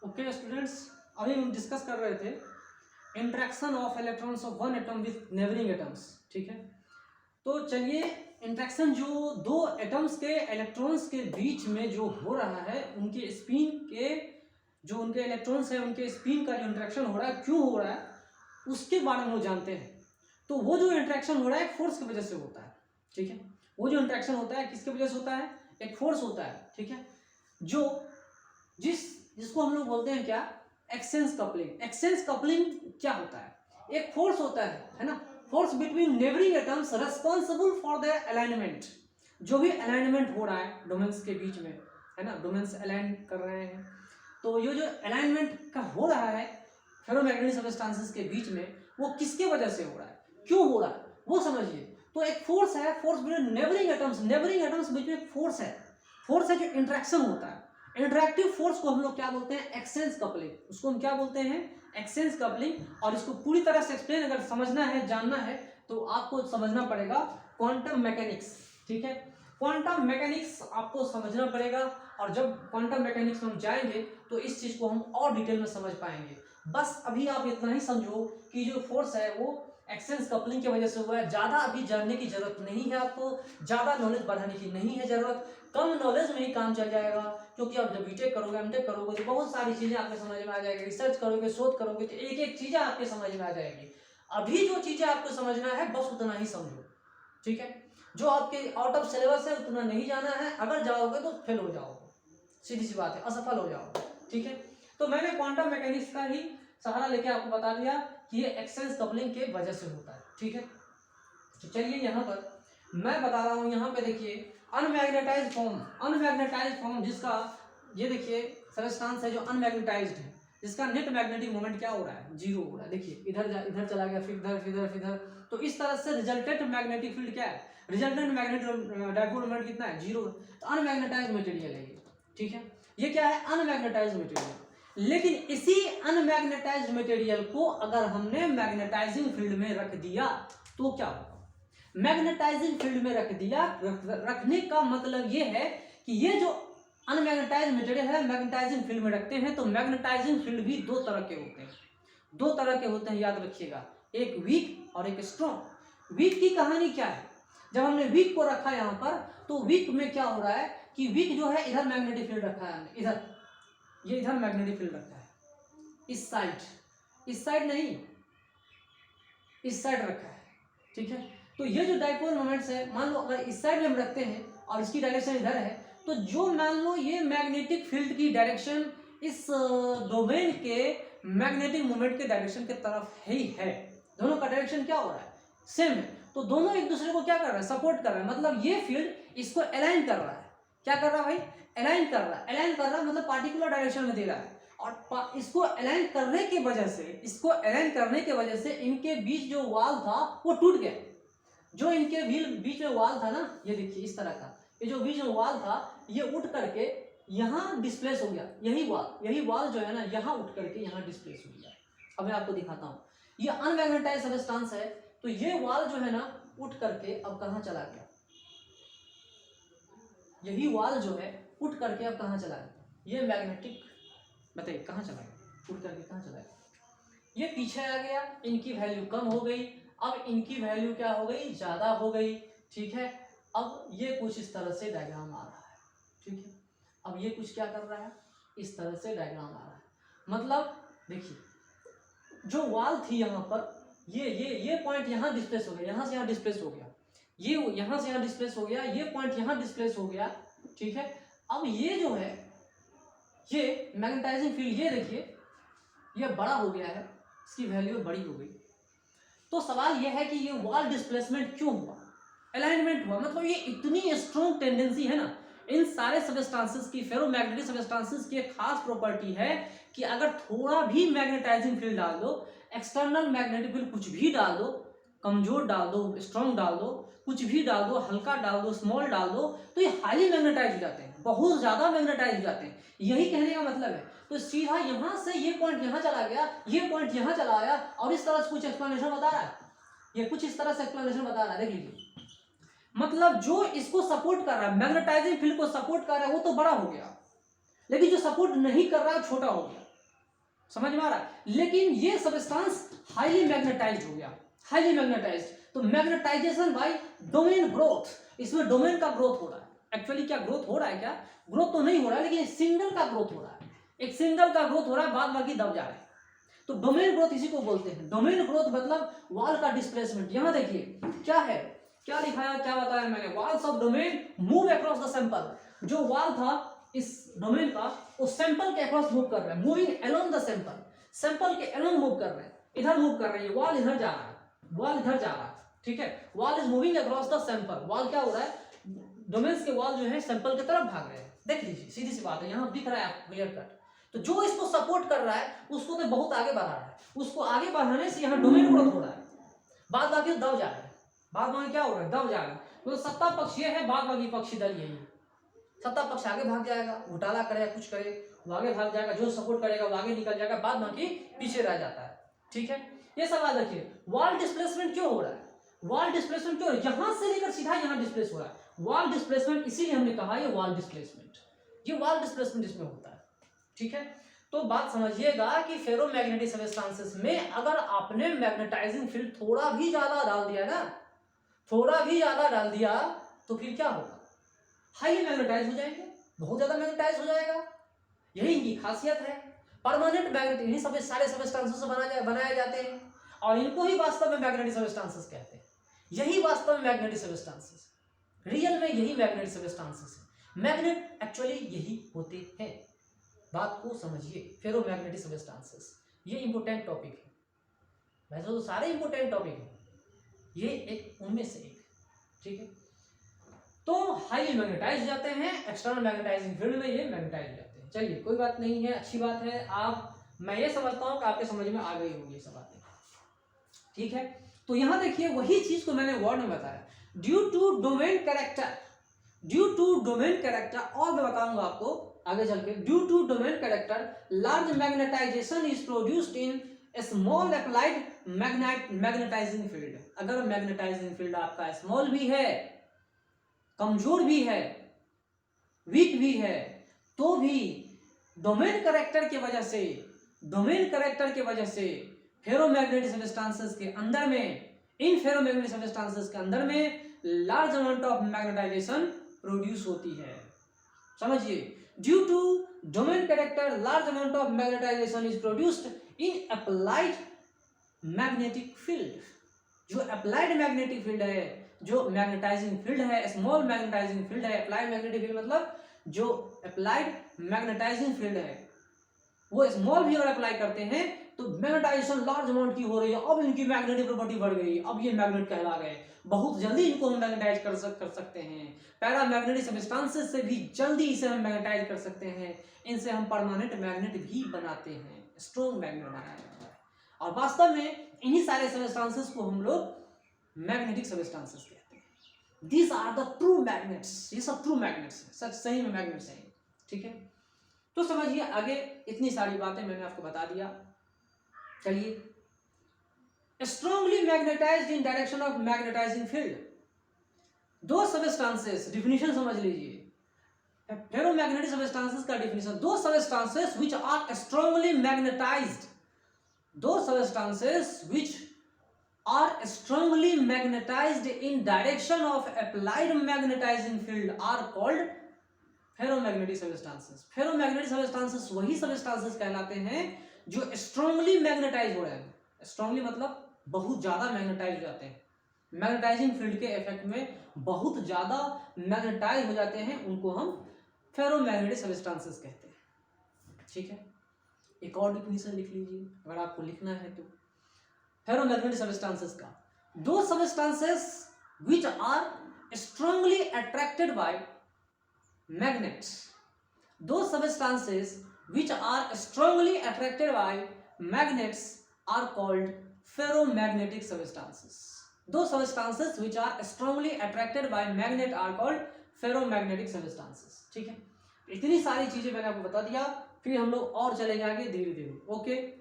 Okay students, अभी हम discuss कर रहे थे interaction of electrons of one atom with neighbouring atoms. ठीक है, तो चलिए इंट्रैक्शन जो दो एटम्स के इलेक्ट्रॉन्स के बीच में जो हो रहा है, उनके स्पिन के जो उनके इलेक्ट्रॉन्स है उनके स्पिन का जो इंट्रैक्शन हो रहा है, क्यों हो रहा है, उसके बारे में वो जानते हैं। तो वो जो इंट्रैक्शन हो रहा है एक फोर्स की वजह से होता है। ठीक है, वो जो इंट्रैक्शन होता है किसकी वजह से होता है, एक फोर्स होता है। ठीक है, जो जिसको हम लोग बोलते हैं क्या, एक्सचेंज कपलिंग। एक्सचेंज कपलिंग क्या होता है, एक फोर्स होता है ना, force between neighbouring atoms responsible for the alignment. जो भी अलाइनमेंट हो रहा है डोमेन्स के बीच में, है ना, डोमेन्स अलाइन कर रहे हैं, तो ये जो अलाइनमेंट का हो रहा है फेरोमैग्नेटिक सबस्टेंसेस के बीच में, वो किसके वजह से हो रहा है, क्यों हो रहा है, वो समझिए। तो एक फोर्स है, force between neighbouring atoms. Neighbouring atoms बीच में एक फोर्स है जो इंट्रैक्शन होता है। इंटरैक्टिव फोर्स को हम लोग क्या बोलते हैं, एक्सचेंज कपलिंग। उसको हम क्या बोलते हैं, एक्सचेंज कपलिंग। और इसको पूरी तरह से एक्सप्लेन अगर समझना है, जानना है, तो आपको समझना पड़ेगा क्वांटम मैकेनिक्स। ठीक है, क्वांटम मैकेनिक्स आपको समझना पड़ेगा, और जब क्वांटम मैकेनिक्स में हम जाएंगे तो इस चीज को हम और डिटेल में समझ पाएंगे। बस अभी आप इतना ही समझो कि जो फोर्स है वो एक्सचेंज कपलिंग की वजह से हुआ है। ज़्यादा अभी जानने की जरूरत नहीं है, आपको ज़्यादा नॉलेज बढ़ाने की नहीं है जरूरत, कम नॉलेज में ही काम चल जाएगा। क्योंकि आप जब बीटेक करोगे, एमटेक करोगे, तो बहुत सारी चीज़ें आपके समझ में आ जाएगी। रिसर्च करोगे, शोध करोगे, तो एक एक चीज़ें आपके समझ में आ जाएगी। अभी जो चीज़ें आपको समझना है बस उतना ही समझो। ठीक है, जो आपके आउट ऑफ सिलेबस है उतना नहीं जाना है, अगर जाओगे तो फेल हो जाओगे, सीधी सी बात है, असफल हो जाओगे। ठीक है, तो मैंने क्वांटम मैकेनिक्स का ही सहारा लेके आपको बता दिया कि ये एक्सचेंज कपलिंग के वजह से होता है। ठीक है, तो चलिए यहाँ पर मैं बता रहा हूँ, यहाँ पे देखिए अनमैग्नेटाइज्ड फॉर्म जिसका, ये देखिए सबस्टेंस है जो अनमैग्नेटाइज्ड है, जिसका नेट मैग्नेटिक मोमेंट क्या हो रहा है, जीरो हो रहा है। देखिए इधर चला गया, फिर इधर, तो इस तरह से रिजल्टेंट मैग्नेटिक फील्ड क्या है, रिजल्टेंट मैग्नेटिक डाइपोल मोमेंट कितना है, जीरो। तो अनमैग्नेटाइज्ड मटेरियल है ये। ठीक है, ये क्या है, अनमैग्नेटाइज्ड मटेरियल। लेकिन इसी अनमैग्नेटाइज्ड मटेरियल को अगर हमने मैग्नेटाइजिंग फील्ड में रख दिया तो क्या होगा, मैग्नेटाइजिंग फील्ड में रख दिया। रखने का मतलब ये है कि ये जो अनमैग्नेटाइज्ड मटेरियल है मैग्नेटाइजिंग फील्ड में रखते हैं, तो मैग्नेटाइजिंग फील्ड भी दो तरह के होते हैं, याद रखिएगा, एक वीक और एक स्ट्रॉन्ग। वीक की कहानी क्या है, जब हमने वीक को रखा यहाँ पर, तो वीक में क्या हो रहा है कि वीक जो है इधर मैग्नेटिक फील्ड रखा है हमने, इधर मैग्नेटिक फील्ड रखा है, इस साइड नहीं, इस साइड रखा है। ठीक है, तो ये जो डाइपोल मोमेंट्स है, मान लो अगर इस साइड में हम रखते हैं और इसकी डायरेक्शन इधर है, तो जो मान लो ये मैग्नेटिक फील्ड की डायरेक्शन इस डोमेन के मैग्नेटिक मोमेंट के डायरेक्शन के तरफ ही है, दोनों का डायरेक्शन क्या हो रहा है, सेम है। तो दोनों एक दूसरे को क्या कर रहा है, सपोर्ट कर रहा है। मतलब ये फील्ड इसको अलाइन कर रहा है, क्या कर रहा है भाई, अलाइन कर रहा है, मतलब पार्टिकुलर डायरेक्शन में दे रहा है। और इसको अलाइन करने की वजह से इनके बीच जो वाल था वो टूट गया। जो इनके बीच में वाल था ना, ये देखिए इस तरह का, ये जो बीच में वाल था ये उठ करके यहाँ डिस्प्लेस हो गया। यही वाल जो है ना, यहाँ उठ करके यहाँ डिस्प्लेस हो गया। अब मैं आपको दिखाता हूँ, ये अनमैग्नेटाइज्ड सबस्टेंस है, तो ये वाल जो है ना उठ करके अब कहाँ चला गया, यही वाल जो है उठ करके अब कहाँ चला गया, ये मैग्नेटिक, बताइए कहाँ चला गया, उठ करके कहाँ चला गया, ये पीछे आ गया, इनकी वैल्यू कम हो गई, अब इनकी वैल्यू क्या हो गई, ज्यादा हो गई। ठीक है, अब ये कुछ इस तरह से डायग्राम आ रहा है। ठीक है, अब ये कुछ क्या कर रहा है, इस तरह से डायग्राम आ रहा है। मतलब देखिए जो वाल थी यहाँ पर, ये पॉइंट यहाँ डिस्प्लेस हो गया, यहाँ से यहाँ डिस्प्लेस हो गया, ये यहाँ से यहाँ डिस्प्लेस हो गया, ये पॉइंट यहाँ डिस्प्लेस हो गया। ठीक है, अब ये जो है ये मैग्नेटाइजिंग फील्ड, ये देखिए ये बड़ा हो गया है, इसकी वैल्यू बड़ी हो गई। तो सवाल यह है कि ये वॉल डिस्प्लेसमेंट क्यों हुआ, अलाइनमेंट हुआ। मतलब ये इतनी स्ट्रॉन्ग टेंडेंसी है ना इन सारे सबस्टेंसेस की, फेरोमैग्नेटिक सबस्टेंसेस की एक खास प्रॉपर्टी है कि अगर थोड़ा भी मैग्नेटाइजिंग फील्ड डाल दो, एक्सटर्नल मैग्नेटिक फील्ड कुछ भी डाल दो, कमजोर डाल दो, स्ट्रॉन्ग डाल दो, कुछ भी डाल दो, हल्का डाल दो, स्मॉल डाल दो, तो ये हाईली मैग्नेटाइज हो जाते हैं, बहुत ज्यादा मैग्नेटाइज हो जाते हैं। यही कहने का मतलब है। तो सीधा यहाँ से ये पॉइंट यहाँ चला गया, ये पॉइंट यहाँ चला आया, और इस तरह से कुछ एक्सप्लेनेशन बता रहा है, ये कुछ इस तरह से एक्सप्लेनेशन बता रहा है, देख लीजिए। मतलब जो इसको सपोर्ट कर रहा है, मैग्नेटाइजिंग फील्ड को सपोर्ट कर रहा है, वो तो बड़ा हो गया, लेकिन जो सपोर्ट नहीं कर रहा है छोटा हो गया। समझ में आ रहा है? लेकिन ये सब्सटेंस हाईली मैग्नेटाइज्ड हो गया, हाईली मैग्नेटाइज्ड, तो मैग्नेटाइजेशन बाय डोमेन ग्रोथ, इसमें डोमेन का ग्रोथ हो रहा है। एक्चुअली क्या ग्रोथ हो रहा है, क्या ग्रोथ तो नहीं हो रहा है, लेकिन सिंगल का ग्रोथ हो रहा है, एक सिंगल का ग्रोथ हो रहा है, बाद बाकी दब जा रहे हैं। तो डोमेन ग्रोथ इसी को बोलते हैं। डोमेन ग्रोथ मतलब वॉल का डिस्प्लेसमेंट। यहां देखिए क्या है, क्या लिखाया, क्या बताया मैंने, walls of domain move across the sample. जो वॉल था इस डोमेन का, उस सैंपल के अक्रॉस मूव कर रहा है, moving along the sample, sample के अलोंग मूव कर रहे हैं, इधर मूव कर रही है, वॉल इधर जा रहा है, वॉल इधर जा रहा है, ठीक है, wall is moving across the sample. Wall क्या हो रहा है, डोमेन्स के वॉल जो है सैंपल की तरफ भाग रहे हैं। देख लीजिए, सीधी सी बात है, यहाँ दिख रहा है आपको क्लियर कट। तो जो इसको सपोर्ट कर रहा है उसको तो बहुत आगे बढ़ा रहा है, उसको आगे बढ़ाने से यहाँ डोमेन ग्रोथ हो रहा है, बाद बाकी दब जा रहा है, बाद बाकी क्या हो रहा है, दब जा रहा है। तो सत्ता पक्ष ये है, बाद बाकी पक्षी दल यही है। सत्ता पक्ष आगे भाग जाएगा, घोटाला करे, कुछ करे, वो आगे भाग जाएगा, जो सपोर्ट करेगा वो आगे निकल जाएगा, बाद बाकी पीछे रह जाता है, ठीक है। ये सवाल देखिए, वॉल डिस्प्लेसमेंट क्यों हो रहा है, वॉल डिस्प्लेसमेंट क्यों, यहां से लेकर सीधा यहां डिस्प्लेस हो रहा है। वॉल डिस्प्लेसमेंट इसीलिए हमने कहा ये वॉल डिस्प्लेसमेंट, ये वॉल डिस्प्लेसमेंट इसमें होता है, ठीक है। तो बात समझिएगा कि फेरोमैग्नेटिक सब्सटेंसेस में अगर आपने मैग्नेटाइजिंग फील्ड थोड़ा भी ज्यादा डाल दिया ना, थोड़ा भी ज्यादा डाल दिया, तो फिर क्या होगा, हाईली मैग्नेटाइज हो जाएंगे, बहुत ज्यादा मैग्नेटाइज हो जाएगा। यही इनकी खासियत है। परमानेंट मैग्नेट इन्हीं सब सारे सब्सटेंसेस से बनाए जाते हैं, और इनको ही वास्तव में मैग्नेटिक सब्सटेंसेस कहते हैं। यही वास्तव में मैग्नेटिक सब्सटेंसेस, रियल में यही मैग्नेटिक सब्सटेंसेस है। मैग्नेट एक्चुअली यही होते हैं, बात को समझिए। फेरोमैग्नेटिक सब्सटेंसेस ये इंपोर्टेंट टॉपिक है, वैसे तो सारे इंपोर्टेंट टॉपिक हैं, ये एक उनमें से एक, ठीक है। तो हाईली मैग्नेटाइज जाते हैं, एक्सटर्नल मैग्नेटाइजिंग फील्ड में ये मैग्नेटाइज जाते हैं। चलिए कोई बात नहीं है, अच्छी बात है। मैं ये समझता हूँ कि आपके समझ में आ गई होगी ये सब बातें, ठीक है। तो यहां देखिए वही चीज को मैंने वर्ड में बताया, due to domain character, due to domain character, और मैं बताऊंगा आपको आगे चल के। Due to domain character large magnetisation is produced in small applied magnetising field. अगर मैग्नेटाइजिंग फील्ड आपका स्मॉल भी है, कमजोर भी है, वीक भी है, तो भी डोमेन कैरेक्टर की वजह से, डोमेन कैरेक्टर की वजह से फेरोमैग्नेटिक सब्सटेंसेस के अंदर में, इन फेरोमैग्नेटिक सब्सटेंसेस के अंदर में large amount of magnetisation produce होती है। समझिए, due to domain character large amount of magnetisation is produced in applied magnetic field. जो अप्लाइड मैग्नेटिक फील्ड है, जो मैग्नेटाइजिंग फील्ड है, स्मॉल मैग्नेटाइजिंग फील्ड है, अप्लाइड मैग्नेटिक फील्ड मतलब जो अप्लाइड मैग्नेटाइजिंग फील्ड है वो स्मॉल भी अगर अप्लाई करते हैं तो मैग्नेटाइजेशन लार्ज अमाउंट की हो रही है, अब इनकी मैग्नेटिक प्रॉपर्टी बढ़ गई, अब ये मैग्नेट कहला गए, बहुत जल्दी इनको हम मैग्नेटाइज कर सकते हैं। पैरामैग्नेटिक सब्सटेंसेस से भी जल्दी इसे हम मैग्नेटाइज कर सकते हैं, इनसे हम परमानेंट मैग्नेट भी बनाते हैं, स्ट्रॉन्ग मैग्नेट बनाया जाता है। और वास्तव में इन्हीं सारे सब्सटेंसेस को हम लोग मैग्नेटिक सब्सटेंसेस कहते हैं। These are the true magnets, ये सब ट्रू मैग्नेट्स हैं, सच सही में मैग्नेट्स हैं, ठीक है। तो समझिए आगे, इतनी सारी बातें मैंने आपको बता दिया। चलिए, strongly magnetised in direction of magnetising field, दो सब्सटेंसेस, डिफिनीशन समझ लीजिए। फेरोमैग्नेटिक सब्सटेंसेस का डिफिनीशन, दो substances which are strongly magnetised, दो substances which are strongly magnetized in direction of applied magnetizing field are called ferromagnetic substances। ferromagnetic substances वही substances कहलाते हैं जो strongly magnetize हो रहे हैं। strongly मतलब बहुत ज्यादा मैग्नेटाइज हो जाते हैं, मैग्नेटाइजिंग फील्ड के इफेक्ट में बहुत ज्यादा मैग्नेटाइज हो जाते हैं, उनको हम फेरोमैग्नेटिक सब्सटेंसेस कहते हैं, ठीक है। एक और डिफिनीशन लिख लीजिए अगर आपको लिखना है तो। फेरोमैग्नेटिक सब्सटेंसेस का, दो substances which are strongly attracted by magnets, दो substances which are strongly attracted by magnets are called ferromagnetic substances. दो substances which are strongly attracted by magnet are called ferromagnetic substances, ठीक है। इतनी सारी चीजें मैंने आपको बता दिया, फिर हम लोग और चलेंगे आगे धीरे धीरे, ओके।